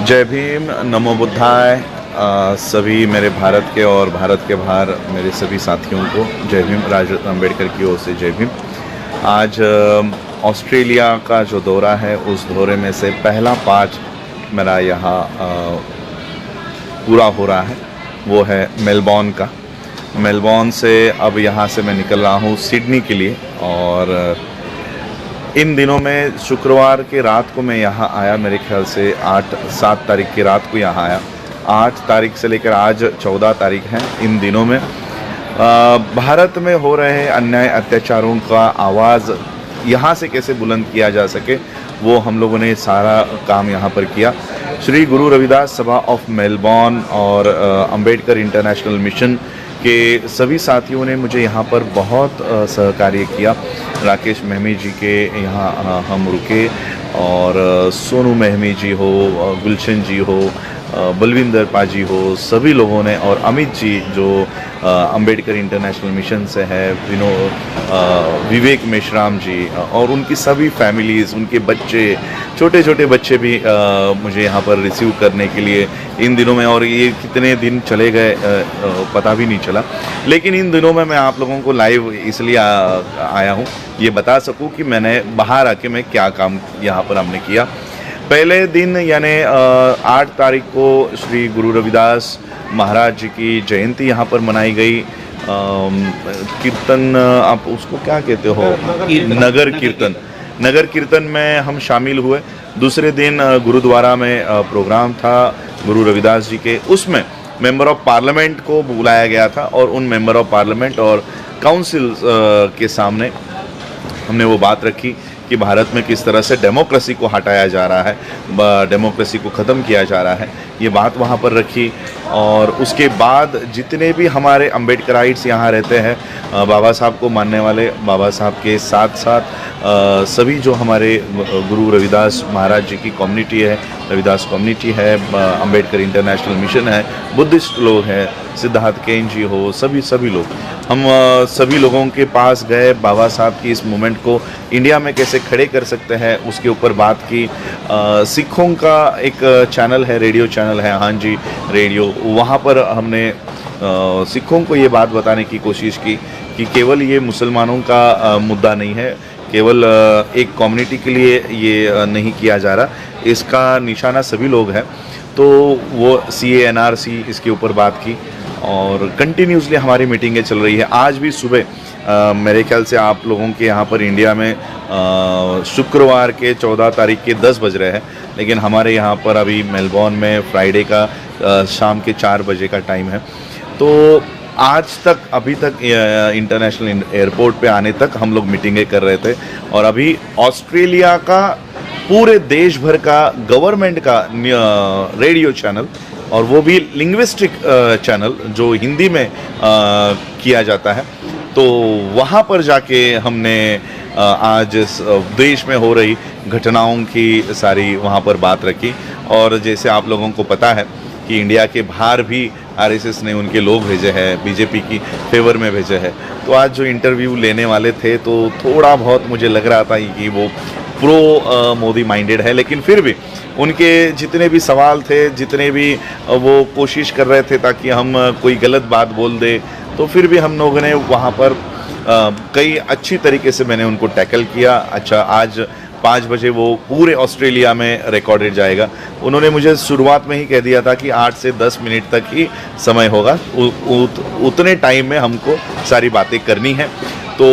जय भीम, नमो बुद्धाय। सभी मेरे भारत के और भारत के बाहर मेरे सभी साथियों को जय भीम। राजा अम्बेडकर की ओर से जय भीम। आज ऑस्ट्रेलिया का जो दौरा है, उस दौरे में से पहला पार्ट मेरा यहाँ पूरा हो रहा है, वो है मेलबॉर्न का। मेलबॉर्न से अब यहाँ से मैं निकल रहा हूँ सिडनी के लिए। और इन दिनों में शुक्रवार के रात को मैं यहाँ आया, मेरे ख्याल से 7 तारीख की रात को यहाँ आया। 8 तारीख से लेकर आज 14 तारीख है। इन दिनों में भारत में हो रहे अन्याय अत्याचारों का आवाज़ यहाँ से कैसे बुलंद किया जा सके, वो हम लोगों ने सारा काम यहाँ पर किया। श्री गुरु रविदास सभा ऑफ मेलबॉर्न और अंबेडकर इंटरनेशनल मिशन के सभी साथियों ने मुझे यहाँ पर बहुत सहकार्य किया। राकेश महमी जी के यहाँ हम रुके, और सोनू महमी जी हो, गुलशन जी हो, बलविंदर पाजी हो, सभी लोगों ने, और अमित जी जो अंबेडकर इंटरनेशनल मिशन से है, विवेक मेश्राम जी और उनकी सभी फैमिलीज़, उनके बच्चे, छोटे छोटे बच्चे भी मुझे यहाँ पर रिसीव करने के लिए इन दिनों में, और ये कितने दिन चले गए पता भी नहीं चला। लेकिन इन दिनों में मैं आप लोगों को लाइव इसलिए आया हूँ, ये बता सकूँ कि मैंने बाहर आके मैं क्या काम यहाँ पर हमने किया। पहले दिन यानी 8 तारीख को श्री गुरु रविदास महाराज जी की जयंती यहाँ पर मनाई गई। कीर्तन, आप उसको क्या कहते हो, नगर कीर्तन। नगर कीर्तन में हम शामिल हुए। दूसरे दिन गुरुद्वारा में प्रोग्राम था गुरु रविदास जी के, उसमें मेंबर ऑफ पार्लियामेंट को बुलाया गया था, और उन मेंबर ऑफ पार्लियामेंट और काउंसिल के सामने हमने वो बात रखी कि भारत में किस तरह से डेमोक्रेसी को हटाया जा रहा है, डेमोक्रेसी को ख़त्म किया जा रहा है, ये बात वहाँ पर रखी। और उसके बाद जितने भी हमारे अम्बेडकराइट्स यहाँ रहते हैं, बाबा साहब को मानने वाले, बाबा साहब के साथ साथ सभी जो हमारे गुरु रविदास महाराज जी की कम्युनिटी है, रविदास कम्युनिटी है, अम्बेडकर इंटरनेशनल मिशन है, बुद्धिस्ट लोग हैं, सिद्धार्थ केन जी हो, सभी लोग, हम सभी लोगों के पास गए। बाबा साहब की इस मूवमेंट को इंडिया में कैसे खड़े कर सकते हैं, उसके ऊपर बात की। सिखों का एक चैनल है, रेडियो चैनल है, हाँ जी रेडियो, वहाँ पर हमने सिखों को ये बात बताने की कोशिश की कि केवल ये मुसलमानों का मुद्दा नहीं है, केवल एक कम्युनिटी के लिए ये नहीं किया जा रहा, इसका निशाना सभी लोग हैं। तो वो CA NRC इसके ऊपर बात की, और कंटिन्यूसली हमारी मीटिंगें चल रही है। आज भी सुबह मेरे ख्याल से आप लोगों के यहाँ पर इंडिया में शुक्रवार के 14 तारीख के 10 बज रहे हैं, लेकिन हमारे यहाँ पर अभी मेलबॉर्न में फ्राइडे का शाम के 4 बजे का टाइम है। तो आज तक, अभी तक इंटरनेशनल एयरपोर्ट पे आने तक हम लोग मीटिंगें कर रहे थे, और अभी ऑस्ट्रेलिया का पूरे देश भर का गवर्नमेंट का रेडियो चैनल, और वो भी लिंग्विस्टिक चैनल जो हिंदी में किया जाता है, तो वहाँ पर जाके हमने आज देश में हो रही घटनाओं की सारी वहाँ पर बात रखी। और जैसे आप लोगों को पता है कि इंडिया के बाहर भी RSS ने उनके लोग भेजे हैं, BJP की फेवर में भेजे हैं। तो आज जो इंटरव्यू लेने वाले थे, तो थोड़ा बहुत मुझे लग रहा था कि वो प्रो मोदी माइंडेड है, लेकिन फिर भी उनके जितने भी सवाल थे, जितने भी वो कोशिश कर रहे थे ताकि हम कोई गलत बात बोल दे, तो फिर भी हम लोगों ने वहाँ पर कई अच्छी तरीके से मैंने उनको टैकल किया। अच्छा, आज 5 बजे वो पूरे ऑस्ट्रेलिया में रिकॉर्डेड जाएगा। उन्होंने मुझे शुरुआत में ही कह दिया था कि 8 से 10 मिनट तक ही समय होगा, उतने टाइम में हमको सारी बातें करनी है। तो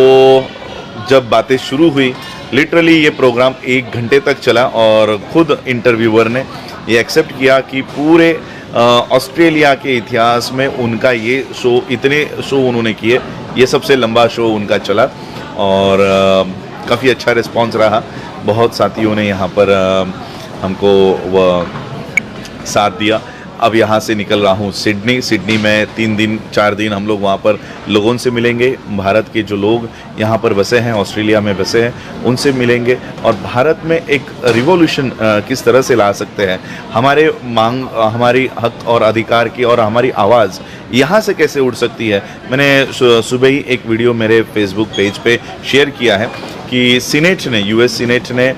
जब बातें शुरू हुई, लिटरली ये प्रोग्राम 1 घंटे तक चला, और ख़ुद इंटरव्यूअर ने ये एक्सेप्ट किया कि पूरे ऑस्ट्रेलिया के इतिहास में उनका ये शो, इतने शो उन्होंने किए, ये सबसे लंबा शो उनका चला, और काफ़ी अच्छा रिस्पांस रहा। बहुत साथियों ने यहाँ पर हमको वह साथ दिया। अब यहाँ से निकल रहा हूँ सिडनी में 3 दिन 4 दिन हम लोग वहाँ पर लोगों से मिलेंगे। भारत के जो लोग यहाँ पर बसे हैं, ऑस्ट्रेलिया में बसे हैं, उनसे मिलेंगे, और भारत में एक रिवॉल्यूशन किस तरह से ला सकते हैं, हमारे मांग, हमारी हक और अधिकार की, और हमारी आवाज़ यहाँ से कैसे उड़ सकती है। मैंने सुबह ही एक वीडियो मेरे फेसबुक पेज पे शेयर किया है कि सीनेट ने, यूएस सीनेट ने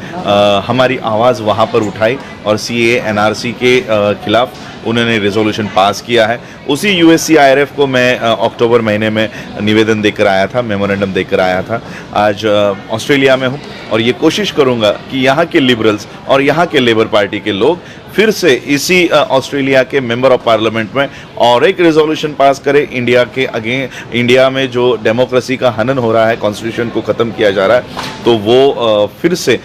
हमारी आवाज़ वहाँ पर उठाई और CAA NRC के खिलाफ उन्होंने रेजोल्यूशन पास किया है। उसी USCIRF को मैं अक्टूबर महीने में निवेदन देकर आया था, मेमोरेंडम देकर आया था। आज ऑस्ट्रेलिया में हूँ और ये कोशिश करूँगा कि यहाँ के लिबरल्स और यहाँ के लेबर पार्टी के लोग फिर से इसी ऑस्ट्रेलिया के मेंबर ऑफ पार्लियामेंट में और एक रेजोल्यूशन पास करें इंडिया के इंडिया में जो डेमोक्रेसी का हनन हो रहा है, कॉन्स्टिट्यूशन को ख़त्म किया जा रहा है, तो वो फिर से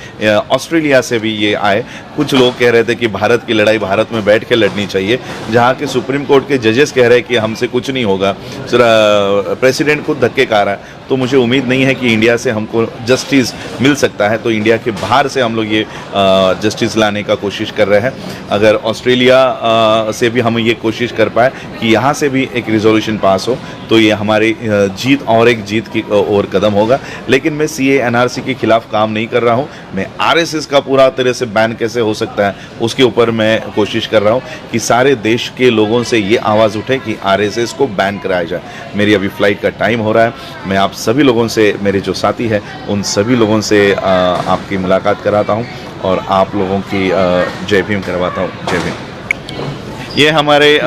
ऑस्ट्रेलिया से भी ये आए। कुछ लोग कह रहे थे कि भारत की लड़ाई भारत में बैठ के लड़नी चाहिए, जहाँ के सुप्रीम कोर्ट के जजेस कह रहे हैं कि हमसे कुछ नहीं होगा, प्रेसिडेंट खुद धक्के खा रहा है। तो मुझे उम्मीद नहीं है कि इंडिया से हमको जस्टिस मिल सकता है, तो इंडिया के बाहर से हम लोग ये जस्टिस लाने का कोशिश कर रहे हैं। अगर ऑस्ट्रेलिया से भी हम ये कोशिश कर पाए कि यहाँ से भी एक रिजोल्यूशन पास हो, तो ये हमारी जीत और एक जीत की ओर कदम होगा। लेकिन मैं CAA NRC के खिलाफ काम नहीं कर रहा हूँ। मैं RSS का पूरा तरह से बैन कैसे हो सकता है उसके ऊपर मैं कोशिश कर रहा हूँ कि सारे देश के लोगों से ये आवाज़ उठे कि RSS को बैन कराया जाए। मेरी अभी फ़्लाइट का टाइम हो रहा है। मैं आप सभी लोगों से, मेरे जो साथी हैं उन सभी लोगों से आपकी मुलाकात कराता हूँ और आप लोगों की जय भीम करवाता हूँ। जय भीम। ये हमारे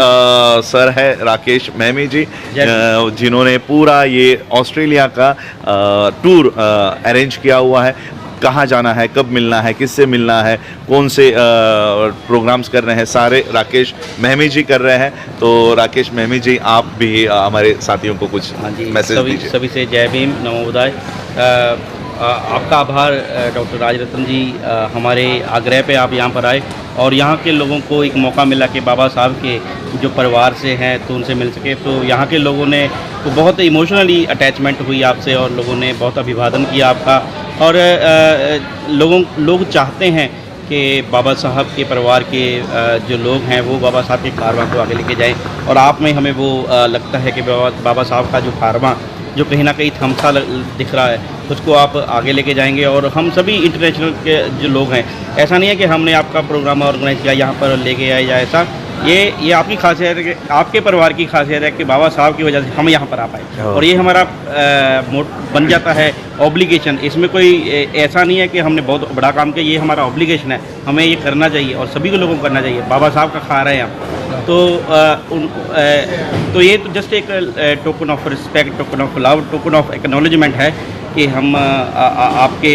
सर है राकेश मेहमी जी, जिन्होंने पूरा ये ऑस्ट्रेलिया का टूर अरेंज किया हुआ है। कहाँ जाना है, कब मिलना है, किससे मिलना है, कौन से प्रोग्राम्स कर रहे हैं, सारे राकेश मेहमी जी कर रहे हैं। तो राकेश मेहमी जी, आप भी हमारे साथियों को कुछ मैसेज दीजिए। सभी से जय भीम, नमो बुद्धाय। आपका आभार डॉक्टर राजरत्न जी, हमारे आग्रह पे आप यहाँ पर आए और यहाँ के लोगों को एक मौका मिला कि बाबा साहब के जो परिवार से हैं तो उनसे मिल सके। तो यहाँ के लोगों ने तो बहुत इमोशनली अटैचमेंट हुई आपसे और लोगों ने बहुत अभिवादन किया आपका। और लोग चाहते हैं कि बाबा साहब के परिवार के जो लोग हैं वो बाबा साहब के कारवां को आगे लेके जाएं। और आप में हमें वो लगता है कि बाबा साहब का जो कारवां जो कहीं ना कहीं थमसा दिख रहा है, उसको आप आगे लेके जाएंगे। और हम सभी इंटरनेशनल के जो लोग हैं, ऐसा नहीं है कि हमने आपका प्रोग्राम ऑर्गेनाइज किया यहाँ पर लेके आए या ऐसा, ये आपकी खासियत है कि आपके परिवार की खासियत है कि बाबा साहब की वजह से हम यहाँ पर आ पाए। और ये हमारा बन जाता है ऑब्लिगेशन। इसमें कोई ऐसा नहीं है कि हमने बहुत बड़ा काम किया, ये हमारा ऑब्लिगेशन है, हमें ये करना चाहिए और सभी को लोगों को करना चाहिए। बाबा साहब का खा रहे हैं हम, तो ये तो जस्ट एक token of respect, token of love, token of acknowledgement है कि हम आपके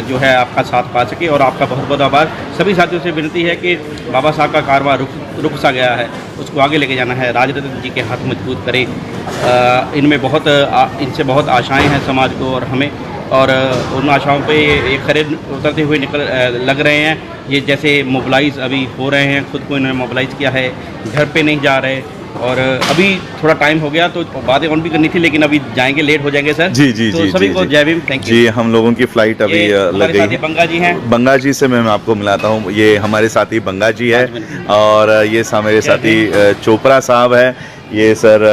जो है आपका साथ पा सके। और आपका बहुत बहुत आभार। सभी साथियों से विनती है कि बाबा साहब का कारवां रुक सा गया है, उसको आगे लेके जाना है। राजरत्न जी के हाथ मजबूत करें। इनसे बहुत आशाएं हैं समाज को और हमें, और उन आशाओं पे ये खरे उतरते हुए लग रहे हैं। ये जैसे मोबिलाइज़ अभी हो रहे हैं, खुद को इन्होंने मोबिलाइज़ किया है, घर पे नहीं जा रहे। और अभी थोड़ा टाइम हो गया तो बातें ऑन भी करनी थी, लेकिन अभी जाएंगे, लेट हो जाएंगे सर। जी तो सभी को जय भीम, थैंक यू जी। हम लोगों की फ्लाइट अभी लग गई है। बंगा जी हैं, बंगा जी से मैं आपको मिलाता हूँ। ये हमारे साथी बंगा जी है और ये मेरे साथी चोपड़ा साहब है। ये सर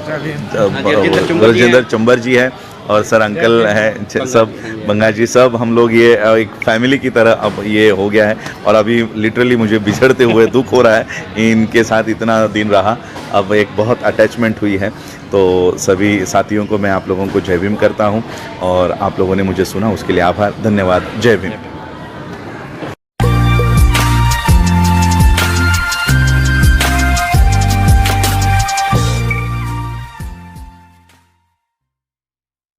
राजेंद्र चुंबर जी है और सर अंकल हैं, सब बंगा जी, सब हम लोग ये एक फैमिली की तरह अब ये हो गया है। और अभी लिटरली मुझे बिछड़ते हुए दुख हो रहा है, इनके साथ इतना दिन रहा, अब एक बहुत अटैचमेंट हुई है। तो सभी साथियों को मैं आप लोगों को जय भीम करता हूँ और आप लोगों ने मुझे सुना उसके लिए आभार, धन्यवाद। जय भीम।